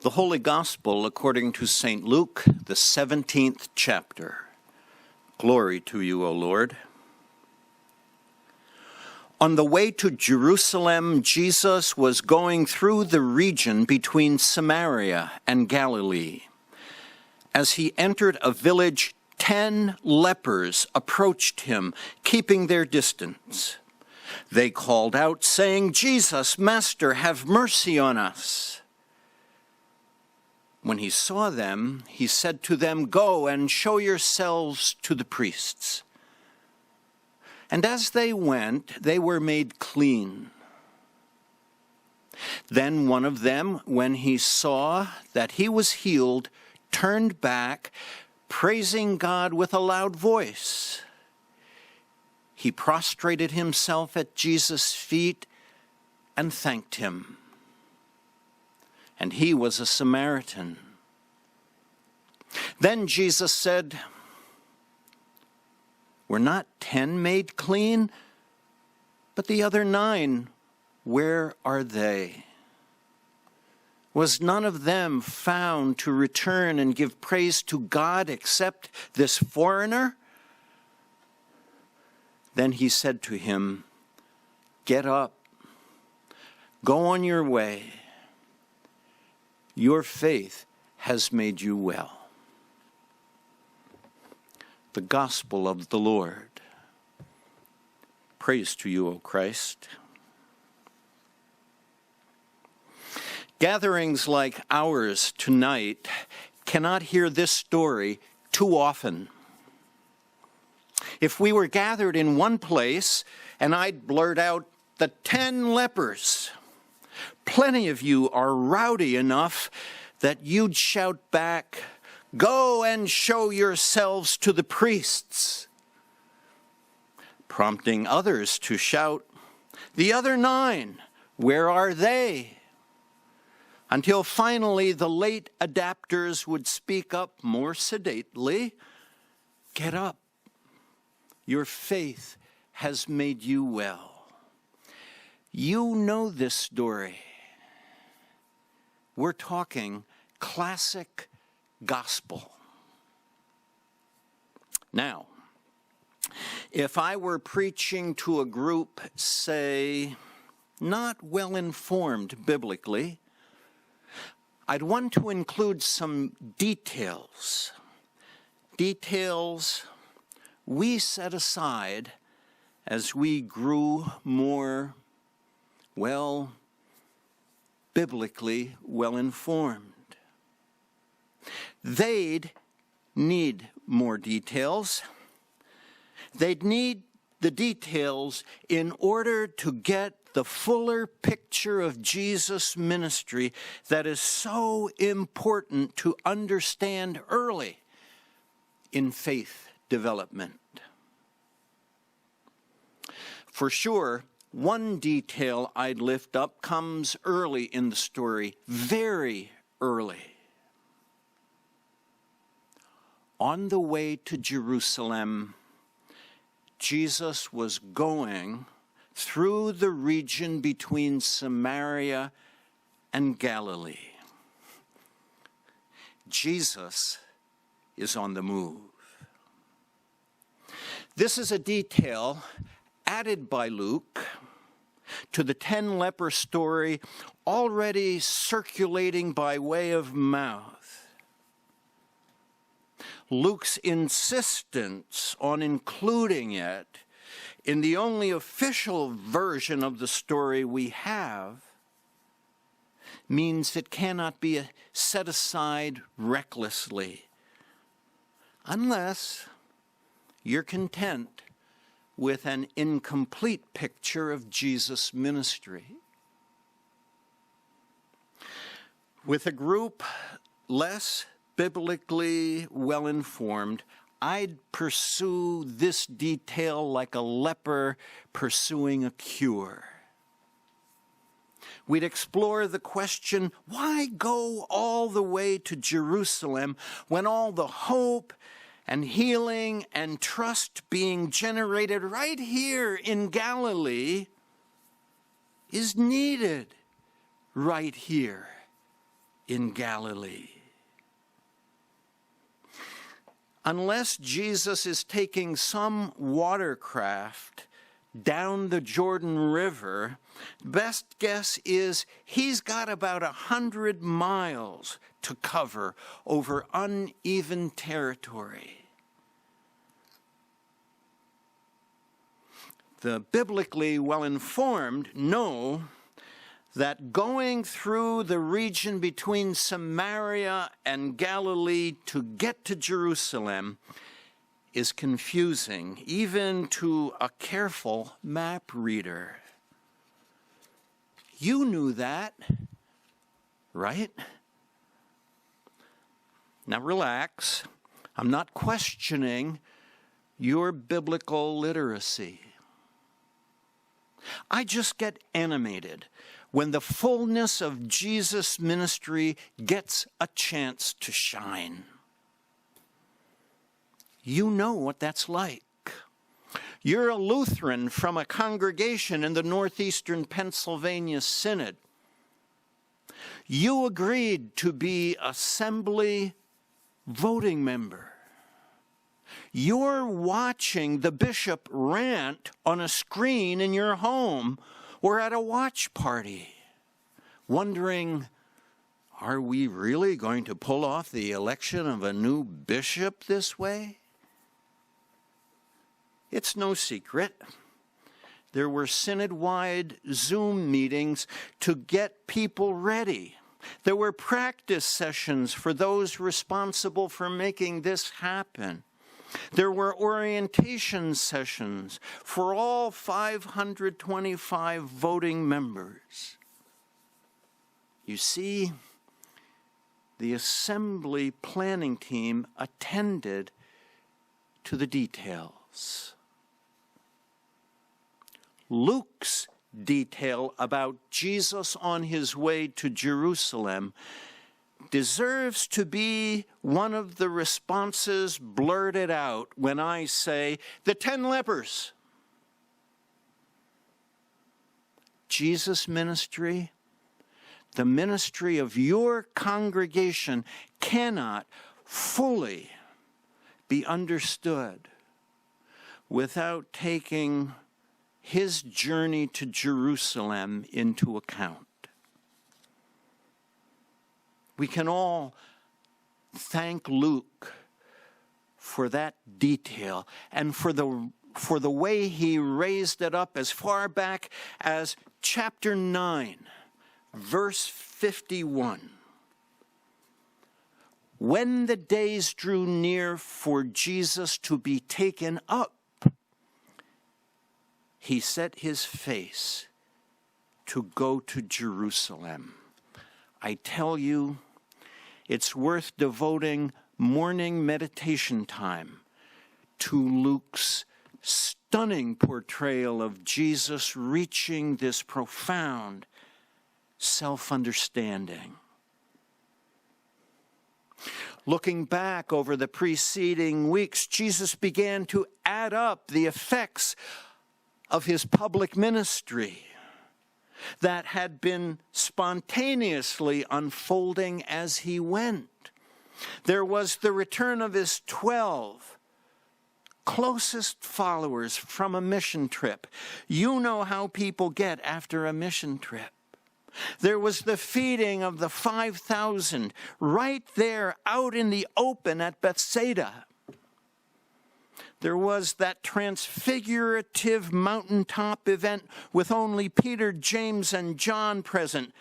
The Holy Gospel according to St. Luke, the 17th chapter. Glory to you, O Lord. On the way to Jerusalem, Jesus was going through the region between Samaria and Galilee. As he entered a village, 10 lepers approached him, keeping their distance. They called out, saying, "Jesus, Master, have mercy on us." When he saw them, he said to them, "Go and show yourselves to the priests." And as they went, they were made clean. Then one of them, when he saw that he was healed, turned back, praising God with a loud voice. He prostrated himself at Jesus' feet and thanked him. And he was a Samaritan. Then Jesus said, "Were not 10 made clean? But the other 9, where are they? Was none of them found to return and give praise to God except this foreigner?" Then he said to him, "Get up, go on your way. Your faith has made you well." The Gospel of the Lord. Praise to you, O Christ. Gatherings like ours tonight cannot hear this story too often. If we were gathered in one place and I'd blurt out the 10 lepers, plenty of you are rowdy enough that you'd shout back, "Go and show yourselves to the priests," prompting others to shout, "The other 9, where are they?" Until finally the late adapters would speak up more sedately, "Get up, your faith has made you well." You know this story. We're talking classic gospel. Now, if I were preaching to a group, say, not well informed biblically, I'd want to include some details we set aside as we grew more, biblically well-informed. They'd need more details. They'd need the details in order to get the fuller picture of Jesus' ministry that is so important to understand early in faith development. For sure, one detail I'd lift up comes early in the story, very early. On the way to Jerusalem, Jesus was going through the region between Samaria and Galilee. Jesus is on the move. This is a detail added by Luke to the 10 leper story already circulating by way of mouth. Luke's insistence on including it in the only official version of the story we have means it cannot be set aside recklessly, unless you're content with an incomplete picture of Jesus' ministry. With a group less biblically well-informed, I'd pursue this detail like a leper pursuing a cure. We'd explore the question, why go all the way to Jerusalem when all the hope and healing and trust being generated right here in Galilee is needed right here in Galilee. Unless Jesus is taking some watercraft down the Jordan River, best guess is he's got about 100 miles to cover over uneven territory. The biblically well-informed know that going through the region between Samaria and Galilee to get to Jerusalem is confusing, even to a careful map reader. You knew that, right? Now relax. I'm not questioning your biblical literacy. I just get animated when the fullness of Jesus' ministry gets a chance to shine. You know what that's like. You're a Lutheran from a congregation in the northeastern Pennsylvania Synod. You agreed to be assembly voting member. You're watching the bishop rant on a screen in your home or at a watch party, wondering, are we really going to pull off the election of a new bishop this way? It's no secret. There were synod-wide Zoom meetings to get people ready. There were practice sessions for those responsible for making this happen. There were orientation sessions for all 525 voting members. You see, the assembly planning team attended to the details. Luke's detail about Jesus on his way to Jerusalem deserves to be one of the responses blurted out when I say, the 10 lepers. Jesus' ministry, the ministry of your congregation, cannot fully be understood without taking his journey to Jerusalem into account. We can all thank Luke for that detail and for the way he raised it up as far back as chapter 9, verse 51. When the days drew near for Jesus to be taken up, he set his face to go to Jerusalem. I tell you, it's worth devoting morning meditation time to Luke's stunning portrayal of Jesus reaching this profound self-understanding. Looking back over the preceding weeks, Jesus began to add up the effects of his public ministry that had been spontaneously unfolding as he went. There was the return of his 12 closest followers from a mission trip. You know how people get after a mission trip. There was the feeding of the 5,000 right there out in the open at Bethsaida. There was that transfigurative mountaintop event with only Peter, James, and John present,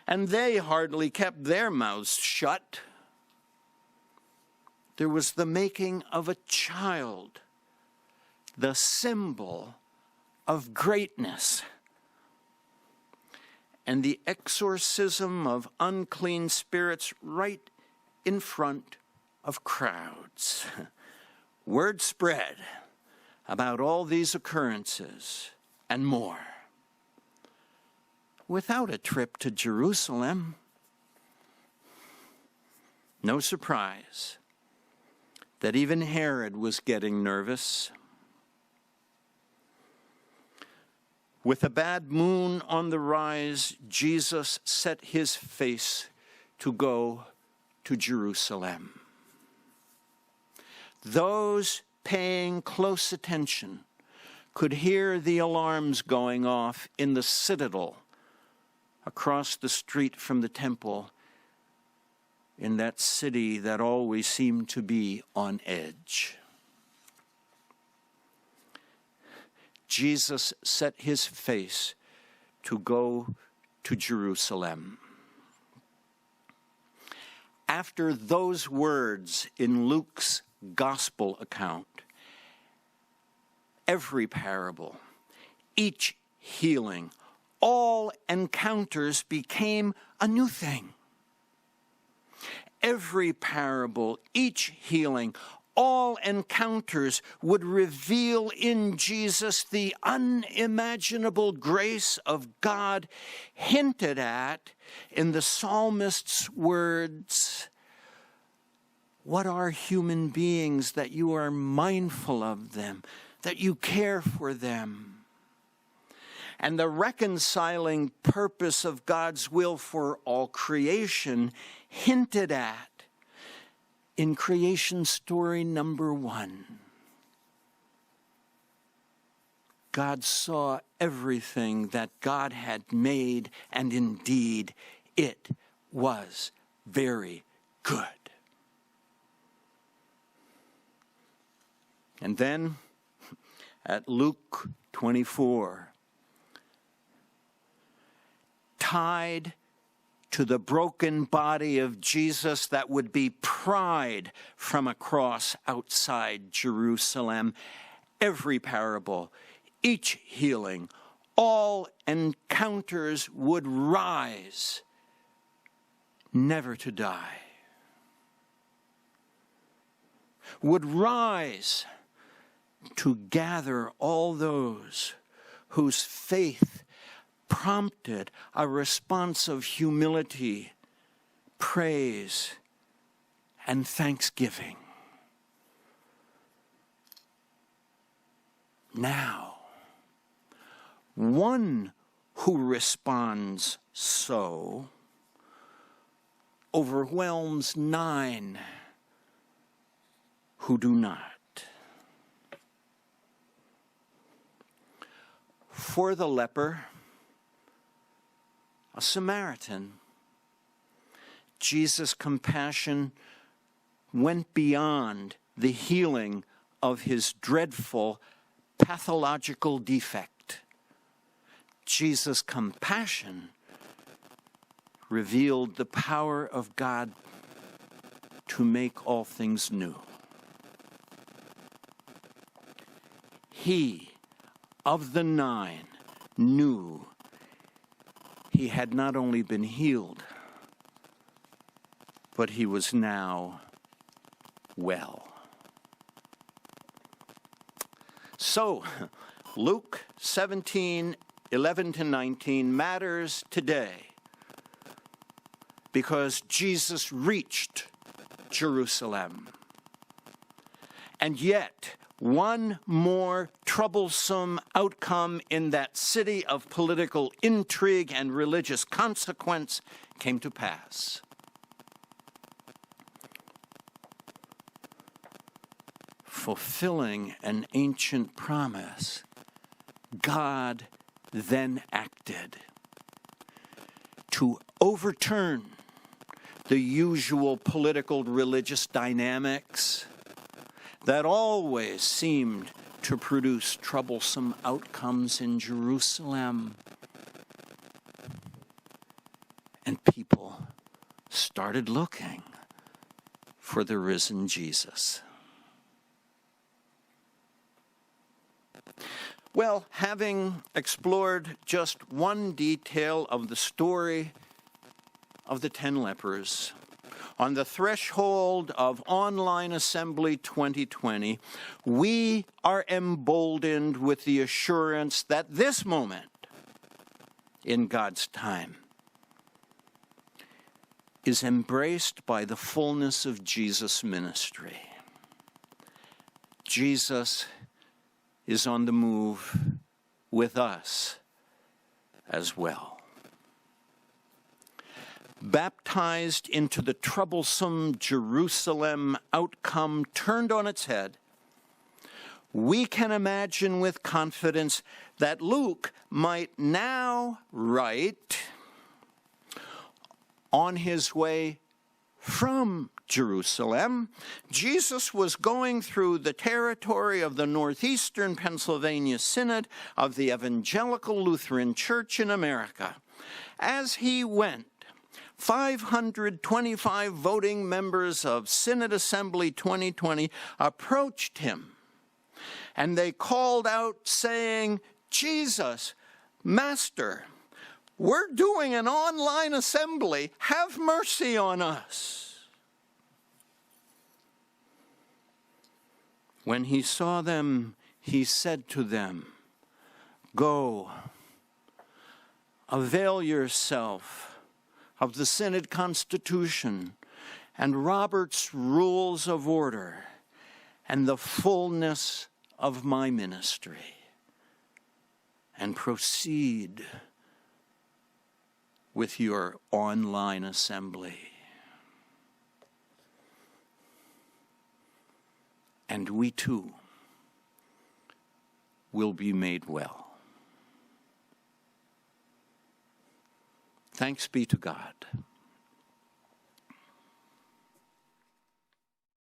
and they hardly kept their mouths shut. There was the making of a child, the symbol of greatness, and the exorcism of unclean spirits right in front of crowds. Word spread about all these occurrences and more. Without a trip to Jerusalem, no surprise that even Herod was getting nervous. With a bad moon on the rise, Jesus set his face to go to Jerusalem. Those paying close attention could hear the alarms going off in the citadel across the street from the temple, in that city that always seemed to be on edge. Jesus set his face to go to Jerusalem. After those words in Luke's gospel account, every parable, each healing, all encounters became a new thing. Every parable, each healing, all encounters would reveal in Jesus the unimaginable grace of God hinted at in the psalmist's words, "What are human beings that you are mindful of them, that you care for them?" And the reconciling purpose of God's will for all creation hinted at in creation story number 1. God saw everything that God had made, and indeed it was very good. And then at Luke 24, tied to the broken body of Jesus that would be pried from a cross outside Jerusalem, every parable, each healing, all encounters would rise, never to die. Would rise to gather all those whose faith prompted a response of humility, praise, and thanksgiving. Now, one who responds so overwhelms 9 who do not. For the leper, a Samaritan, Jesus' compassion went beyond the healing of his dreadful pathological defect. Jesus' compassion revealed the power of God to make all things new. He, of the 9, knew he had not only been healed, but he was now well. So, Luke 17:11-19 matters today because Jesus reached Jerusalem. And yet, one more troublesome outcome in that city of political intrigue and religious consequence came to pass. Fulfilling an ancient promise, God then acted to overturn the usual political religious dynamics that always seemed to produce troublesome outcomes in Jerusalem. And people started looking for the risen Jesus. Well, having explored just one detail of the story of the 10 lepers, on the threshold of Online Assembly 2020, we are emboldened with the assurance that this moment in God's time is embraced by the fullness of Jesus' ministry. Jesus is on the move with us as well. baptized into the troublesome Jerusalem outcome turned on its head, we can imagine with confidence that Luke might now write on his way from Jerusalem. Jesus was going through the territory of the Northeastern Pennsylvania Synod of the Evangelical Lutheran Church in America. As he went, 525 voting members of Synod Assembly 2020 approached him, and they called out saying, "Jesus, Master, we're doing an online assembly. Have mercy on us." When he saw them, he said to them, "Go, avail yourself of the Synod Constitution and Robert's Rules of Order and the fullness of my ministry, and proceed with your online assembly." And we too will be made well. Thanks be to God.